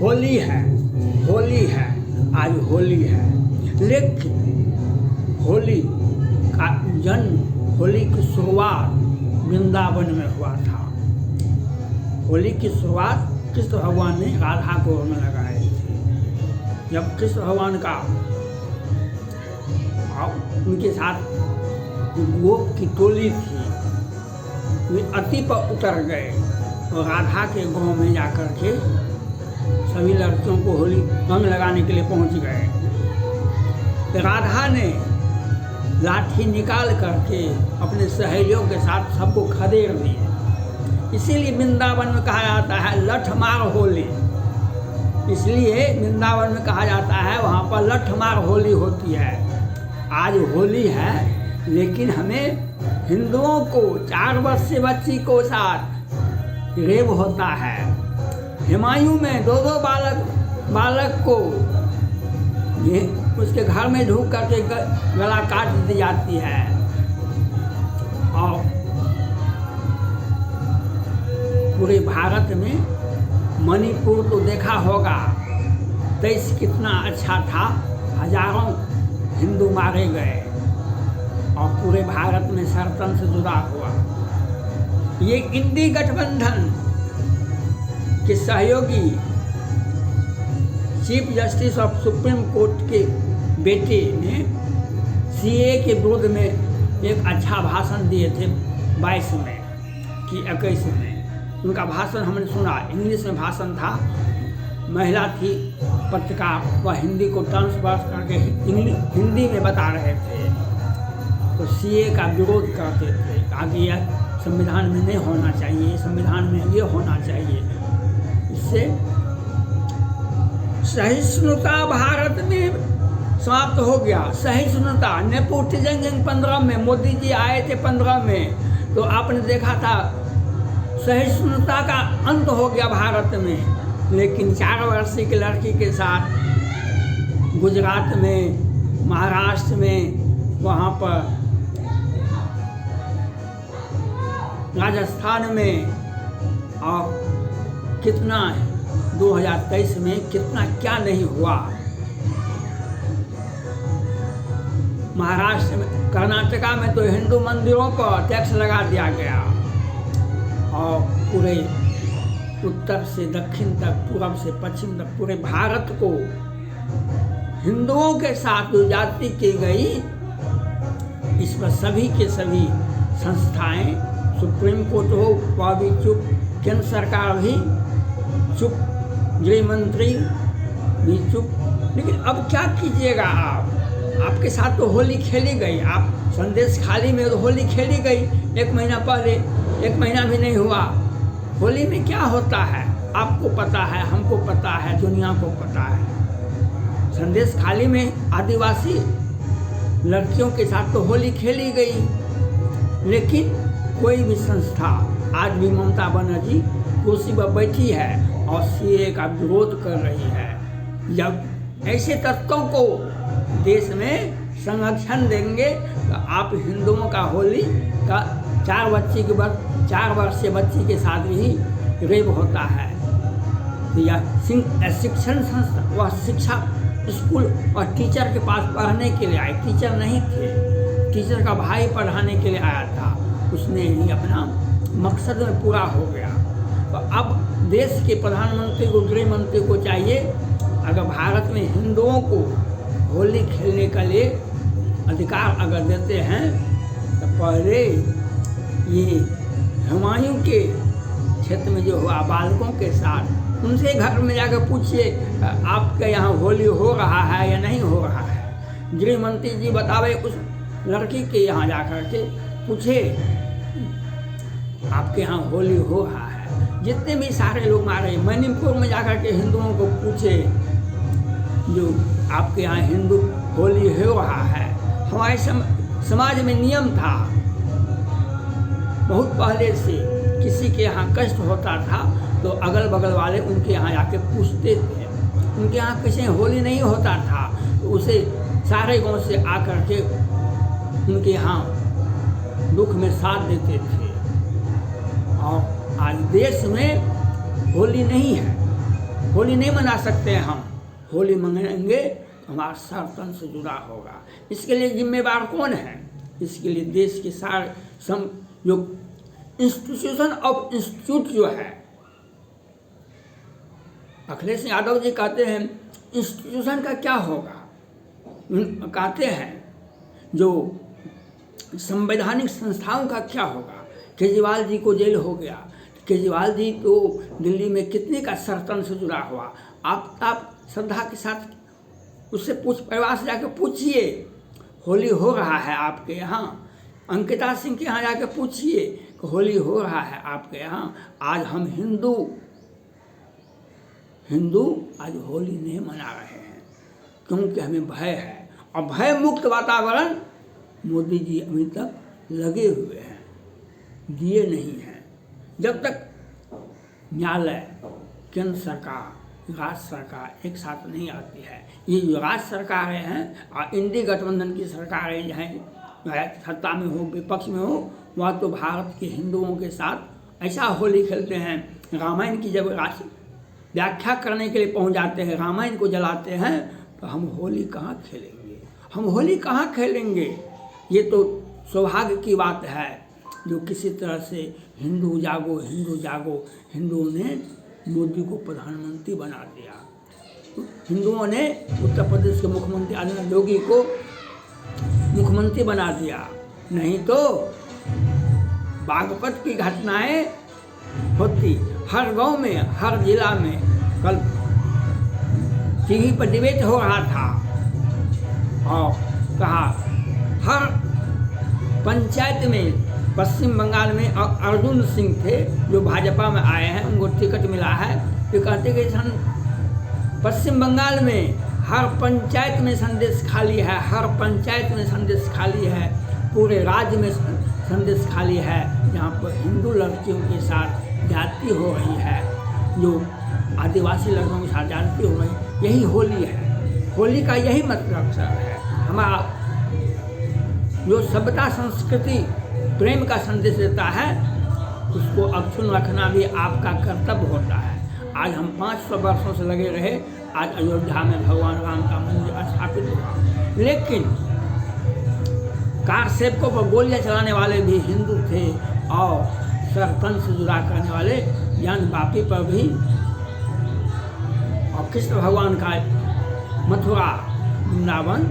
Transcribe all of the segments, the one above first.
होली है, होली है, आज होली है। लेकिन होली का जन्म, होली की शुरुआत वृंदावन में हुआ था। होली की शुरुआत कृष्ण भगवान ने राधा को में लगाए थे। जब कृष्ण भगवान का उनके साथ गोप की टोली थी, वे अति पर उतर गए और राधा के गांव में जाकर के सभी लड़कियों को होली रंग लगाने के लिए पहुंच गए। राधा ने लाठी निकाल करके अपने सहेलियों के साथ सबको खदेड़ दिए। इसीलिए वृंदावन में कहा जाता है लठमार होली। इसलिए वृंदावन में कहा जाता है वहाँ पर लठमार होली होती है। आज होली है, लेकिन हमें हिंदुओं को 4 वर्षीय बच्ची को साथ रेप होता है। हुमायूं में 2 बालक को ये उसके घर में ढूंढ करके गला काट दी जाती है। और पूरे भारत में मणिपुर तो देखा होगा, 23 कितना अच्छा था, हजारों हिंदू मारे गए और पूरे भारत में सरतन से जुड़ा हुआ। ये इंडी गठबंधन के सहयोगी chief justice of supreme court के बेटे ने सीए के विरोध में एक अच्छा भाषण दिए थे 22 में कि 21 में। उनका भाषण हमने सुना, इंग्लिश में भाषण था, महिला थी पत्रकार, वह हिंदी को ट्रांसफर करके हिंदी में बता रहे थे। तो सीए का विरोध करते थे, कहा कि यह संविधान में नहीं होना चाहिए, संविधान में ये होना चाहिए। इससे सहिष्णुता भारत में समाप्त हो गया। सहिष्णुता नेपोटिज्म 15 में मोदी जी आए थे 15 में, तो आपने देखा था सहिष्णुता का अंत हो गया भारत में। लेकिन 4 वर्षीय की लड़की के साथ गुजरात में, महाराष्ट्र में, वहाँ पर राजस्थान में, और कितना 2023 में कितना क्या नहीं हुआ। महाराष्ट्र में, कर्नाटका में तो हिंदू मंदिरों पर टैक्स लगा दिया गया और पूरे उत्तर से दक्षिण तक, पूर्व से पश्चिम तक पूरे भारत को हिंदुओं के साथ जो जाति की गई, इस पर सभी के सभी संस्थाएं, सुप्रीम कोर्ट हो वह भी चुप, केंद्र सरकार भी चुप, गृह मंत्री भी चुप। लेकिन अब क्या कीजिएगा आप? आपके साथ तो होली खेली गई, आप संदेश खाली में तो होली खेली गई 1 महीना पहले, 1 महीना भी नहीं हुआ। होली में क्या होता है आपको पता है, हमको पता है, दुनिया को पता है। संदेश खाली में आदिवासी लड़कियों के साथ तो होली खेली गई, लेकिन कोई भी संस्था, आज भी ममता बनर्जी कुर्सी पर बैठी है और सीए का विरोध कर रही है। जब ऐसे तत्वों को देश में संरक्षण देंगे तो आप हिंदुओं का होली का 4 वर्षीय बच्ची के साथ भी रेप होता है। तो यह शिक्षण संस्था, वह शिक्षा स्कूल और टीचर के पास पढ़ने के लिए आए, टीचर नहीं थे, टीचर का भाई पढ़ाने के लिए आया था, उसने ही अपना मकसद में पूरा हो गया। तो अब देश के प्रधानमंत्री को, गृह मंत्री को चाहिए, अगर भारत में हिंदुओं को होली खेलने के लिए अधिकार अगर देते हैं तो पहले ये हुमायूं के क्षेत्र में जो हुआ बालकों के साथ, उनसे घर में जाकर पूछिए आपके यहाँ होली हो रहा है या नहीं हो रहा है। गृह मंत्री जी बतावे, उस लड़की के यहाँ जाकर के पूछे आपके यहाँ होली हो रहा है। जितने भी सारे लोग मारे, मणिपुर में जाकर के हिंदुओं को पूछे जो आपके यहाँ हिंदू होली हो रहा है। हमारे समाज में नियम था बहुत पहले से, किसी के यहाँ कष्ट होता था तो अगल बगल वाले उनके यहाँ जाके पूछते थे। उनके यहाँ किसी होली नहीं होता था तो उसे सारे गांव से आकर के उनके यहाँ दुख में साथ देते थे। और आज देश में होली नहीं है, होली नहीं मना सकते हैं हम। होली मनाएंगे तो हमारा सर तन से जुड़ा होगा। इसके लिए जिम्मेवार कौन है? इसके लिए देश के सारे जो इंस्टीट्यूशन ऑफ इंस्टीट्यूट जो है, अखिलेश यादव जी कहते हैं इंस्टीट्यूशन का क्या होगा, कहते हैं जो संवैधानिक संस्थाओं का क्या होगा। केजरीवाल जी को जेल हो गया, केजरीवाल जी तो दिल्ली में कितने का सरतन से जुड़ा हुआ। आप श्रद्धा के साथ उससे परिवार से जाकर पूछिए, होली हो रहा है आपके यहाँ? अंकिता सिंह के यहाँ जाकर पूछिए कि होली हो रहा है आपके यहाँ? आज हम हिंदू आज होली नहीं मना रहे हैं क्योंकि हमें भय है, और भय मुक्त वातावरण मोदी जी अभी तक लगे हुए हैं, दिए नहीं हैं। जब तक न्यायालय, केंद्र सरकार, राज्य सरकार एक साथ नहीं आती है, ये जो राज्य सरकारें हैं और इंडी गठबंधन की सरकारें जो हैं, सत्ता में हो विपक्ष में हो, वह तो भारत के हिंदुओं के साथ ऐसा होली खेलते हैं। रामायण की जब व्याख्या करने के लिए पहुंच जाते हैं, रामायण को जलाते हैं, तो हम होली कहाँ खेलेंगे? हम होली कहाँ खेलेंगे? ये तो सौभाग्य की बात है जो किसी तरह से हिंदू जागो हिंदुओं ने मोदी को प्रधानमंत्री बना दिया। हिंदुओं ने उत्तर प्रदेश के मुख्यमंत्री आदित्य योगी को मुख्यमंत्री बना दिया। नहीं तो बागपत की घटनाएं होती हर गांव में, हर जिला में। कल टीवी पर डिबेट हो रहा था और कहा हर पंचायत में, पश्चिम बंगाल में अर्जुन सिंह थे जो भाजपा में आए हैं, उनको टिकट मिला है। ये कहते कि पश्चिम बंगाल में हर पंचायत में संदेश खाली है, हर पंचायत में संदेश खाली है, पूरे राज्य में संदेश खाली है, जहाँ पर हिंदू लड़कियों के साथ जाति हो रही है, जो आदिवासी लड़कों के साथ जाति हो रही। यही होली है। होली का यही मतलब है। हमारा जो सभ्यता संस्कृति प्रेम का संदेश देता है, उसको अक्षुण्ण रखना भी आपका कर्तव्य होता है। आज हम 500 वर्षों से लगे रहे, आज अयोध्या में भगवान राम का मंदिर स्थापित हुआ, लेकिन कार सेवकों पर गोलियां चलाने वाले भी हिंदू थे और सरपंच से जुड़ा करने वाले ज्ञान बापी पर भी, और कृष्ण भगवान का मथुरा वृंदावन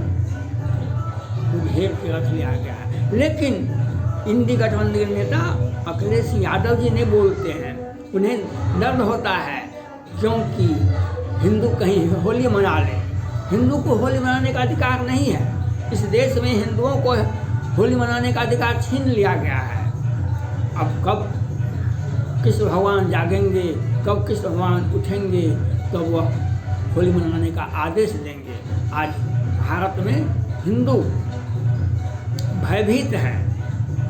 घेर के रख लिया गया है। लेकिन इंडी गठबंधन के नेता अखिलेश यादव जी नहीं बोलते हैं, उन्हें दर्द होता है क्योंकि हिंदू कहीं होली मना ले। हिंदू को होली मनाने का अधिकार नहीं है। इस देश में हिंदुओं को होली मनाने का अधिकार छीन लिया गया है। अब कब कृष्ण भगवान जागेंगे, कब कृष्ण भगवान उठेंगे, तब वह होली मनाने का आदेश देंगे। आज भारत में हिंदू भयभीत हैं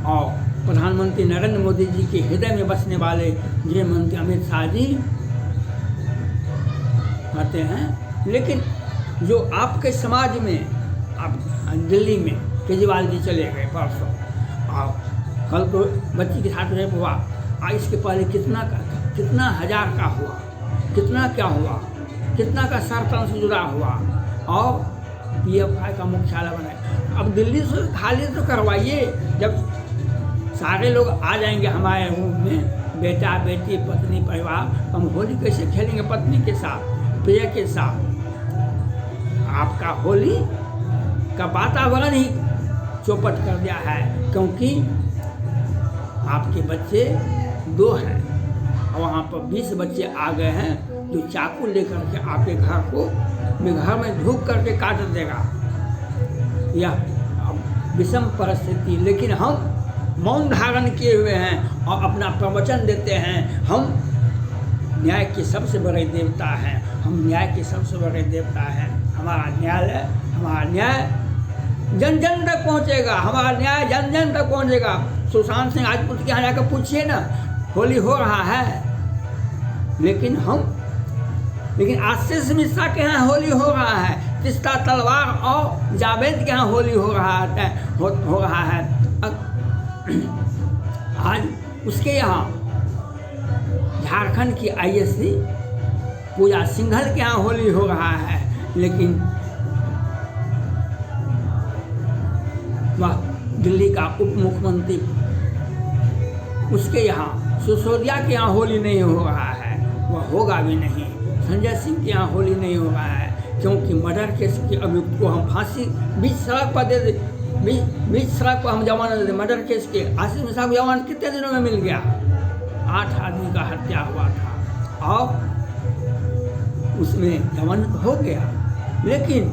और प्रधानमंत्री नरेंद्र मोदी जी के हृदय में बसने वाले गृह मंत्री अमित शाह जी कहते हैं। लेकिन जो आपके समाज में, आप दिल्ली में केजरीवाल जी चले गए परसों, और कल तो बच्ची के साथ रेप हुआ, इसके पहले कितना हजार का हुआ, कितना क्या हुआ, कितना का सरतन से जुड़ा हुआ, और PFI का मुख्यालय बनाए। अब दिल्ली से खाली तो करवाइए। जब सारे लोग आ जाएंगे हमारे रूम में, बेटा बेटी पत्नी परिवार, हम होली कैसे खेलेंगे पत्नी के साथ, प्रिय के साथ? आपका होली का वातावरण ही चौपट कर दिया है, क्योंकि आपके बच्चे 2 हैं और वहाँ पर 20 बच्चे आ गए हैं जो चाकू लेकर के आपके घर में ढूक करके काट देगा। यह विषम परिस्थिति, लेकिन हम मौन धारण किए हुए हैं और अपना प्रवचन देते हैं। हम न्याय के सबसे बड़े देवता हैं, हम न्याय के सबसे बड़े देवता हैं। हमारा न्याय जन जन तक पहुँचेगा, हमारा न्याय जन जन तक पहुँचेगा। सुशांत सिंह राजपूत के यहाँ जाकर पूछिए ना, होली हो रहा है, लेकिन आशीष मिश्रा के यहाँ होली हो रहा है, तिस्ता तलवार और जावेद के यहाँ होली हो रहा है। आज उसके यहाँ झारखंड की ISC पूजा सिंघल के यहाँ होली हो रहा है, लेकिन वह दिल्ली का उप मुख्यमंत्री उसके यहाँ सिसोदिया के यहाँ होली नहीं हो रहा है, वह होगा भी नहीं। संजय सिंह के यहाँ होली नहीं हो रहा है, क्योंकि मर्डर केस के अभियुक्त को हम फांसी बीच सड़क पर दे दे, बीच सड़क पर हम जमानत दे। मर्डर केस के आशीष मिश्रा को जमानत कितने दिनों में मिल गया? 8 आदमी का हत्या हुआ था और उसमें जमानत हो गया, लेकिन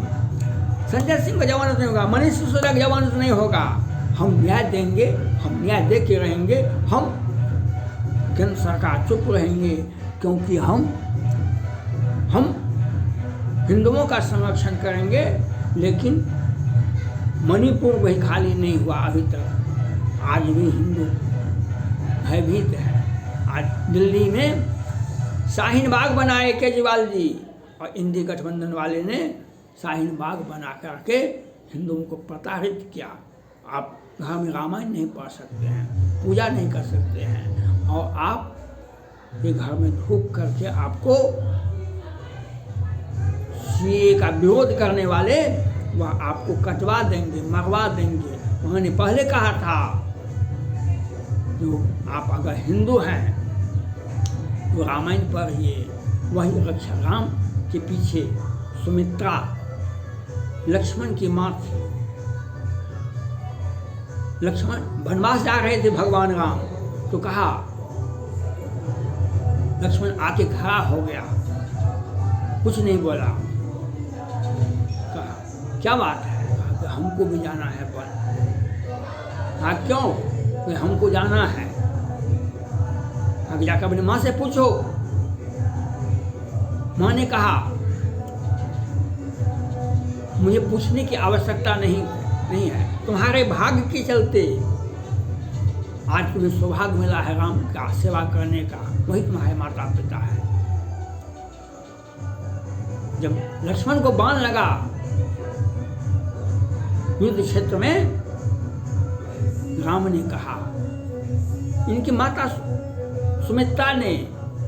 संजय सिंह को जमानत नहीं होगा, मनीष सिसोदिया की जमानत नहीं होगा। हम न्याय देंगे, हम न्याय दे के रहेंगे, हम केंद्र सरकार चुप रहेंगे, क्योंकि हम हिंदुओं का संरक्षण करेंगे। लेकिन मणिपुर वही खाली नहीं हुआ अभी तक, आज भी हिंदू भयभीत है। आज दिल्ली में शाहीन बाग बनाए केजरीवाल जी, और इंडी गठबंधन वाले ने शाहीन बाग बना करके हिंदुओं को प्रताड़ित किया। आप घर में रामायण नहीं पढ़ सकते हैं, पूजा नहीं कर सकते हैं, और आप ये घर में धूप करके आपको सीए का विरोध करने वाले वह आपको कटवा देंगे, मरवा देंगे। उन्होंने पहले कहा था, जो आप अगर हिंदू हैं तो रामायण पढ़िए। वही रक्षा राम के पीछे सुमित्रा लक्ष्मण की माँ थी। लक्ष्मण वनवास जा रहे थे भगवान राम, तो कहा, लक्ष्मण आके खड़ा हो गया, कुछ नहीं बोला। कहा क्या बात है? कहा कि हमको भी जाना है पर। कहा क्यों? कि हमको जाना है। कहा कि जाकर अपनी माँ से पूछो। माँ ने कहा मुझे पूछने की आवश्यकता नहीं है, तुम्हारे भाग्य के चलते आज तुम्हें सौभाग्य मिला है राम का सेवा करने का, वही तुम्हारे माता पिता है। जब लक्ष्मण को बाण लगा युद्ध क्षेत्र में, राम ने कहा, इनकी माता सुमित्रा ने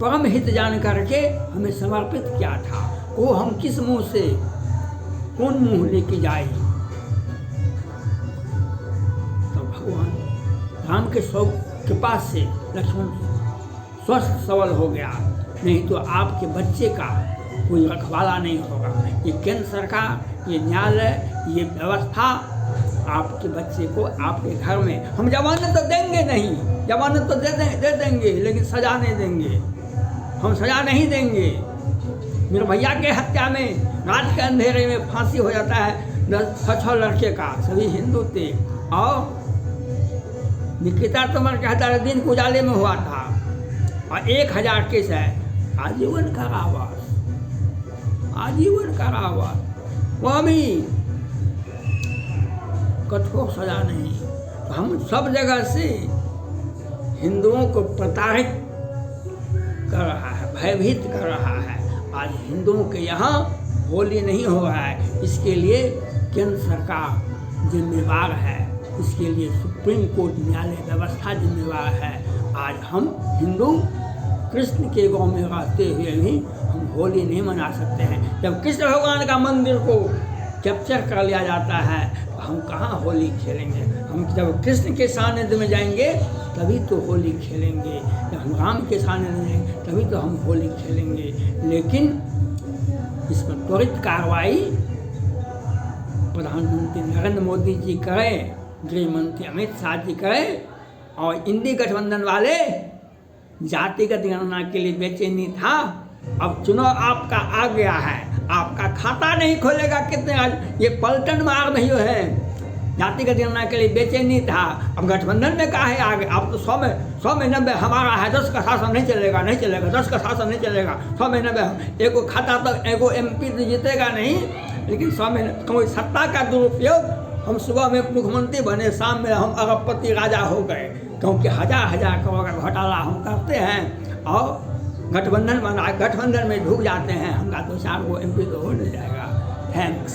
परम हित जान करके हमें समर्पित किया था, वो हम किस मुंह से कौन मुंह लेके जाए। तो भगवान राम के शौक के पास से लक्ष्मण स्वस्थ सबल हो गया, नहीं तो आपके बच्चे का कोई रखवाला नहीं होगा। ये केंद्र सरकार, ये न्यायालय, ये व्यवस्था आपके बच्चे को आपके घर में, हम जमानत तो देंगे नहीं, जमानत तो दे देंगे, लेकिन सजा नहीं देंगे, हम सजा नहीं देंगे। मेरे भैया के हत्या में रात के अंधेरे में फांसी हो जाता है 6 लड़के का, सभी हिंदू थे, और निकिता तोमर के 1000 दिन के उजाले में हुआ था, और 1000 केस है, आजीवन कारावास, आजीवन कारावास, वह भी कठोर सजा नहीं। हम सब जगह से हिंदुओं को प्रताड़ित कर रहा है, भयभीत कर रहा है। आज हिंदुओं के यहाँ होली नहीं हो रहा है, इसके लिए केंद्र सरकार जिम्मेवार है, इसके लिए सुप्रीम कोर्ट न्यायालय व्यवस्था जिम्मेवार है। आज हम हिंदू कृष्ण के गांव में रहते हुए भी हम होली नहीं मना सकते हैं। जब कृष्ण भगवान का मंदिर को कैप्चर कर लिया जाता है तो हम कहाँ होली खेलेंगे? हम जब कृष्ण के सानिध्य में जाएंगे तभी तो होली खेलेंगे, जब हम राम के सानिध्य में जाएंगे तभी तो हम होली खेलेंगे। लेकिन इस पर त्वरित कार्रवाई प्रधानमंत्री नरेंद्र मोदी जी करें, गृह मंत्री अमित शाह जी करें, और इंडी गठबंधन वाले जातिगत गणना के लिए बेचैनी था, अब चुनाव आपका आ गया है, आपका खाता नहीं खोलेगा। कितने आज ये पलटन मार रही है, जातिगत गणना के लिए बेचैनी था, अब गठबंधन में कहा है आगे, अब तो 100 में 90 हमारा है, 10 का शासन नहीं चलेगा, 10 का शासन नहीं चलेगा, 100 में 90 एको खाता तो एको MP तो जीतेगा नहीं, लेकिन 100 में कोई सत्ता का दुरुपयोग। हम सुबह में मुख्यमंत्री बने, शाम में हम अरबपति राजा हो गए, क्योंकि हजार करोड़ का घोटाला हम करते हैं और गठबंधन में ढूक जाते हैं, हमारा 2-4 MP तो हो नहीं जाएगा। थैंक्स।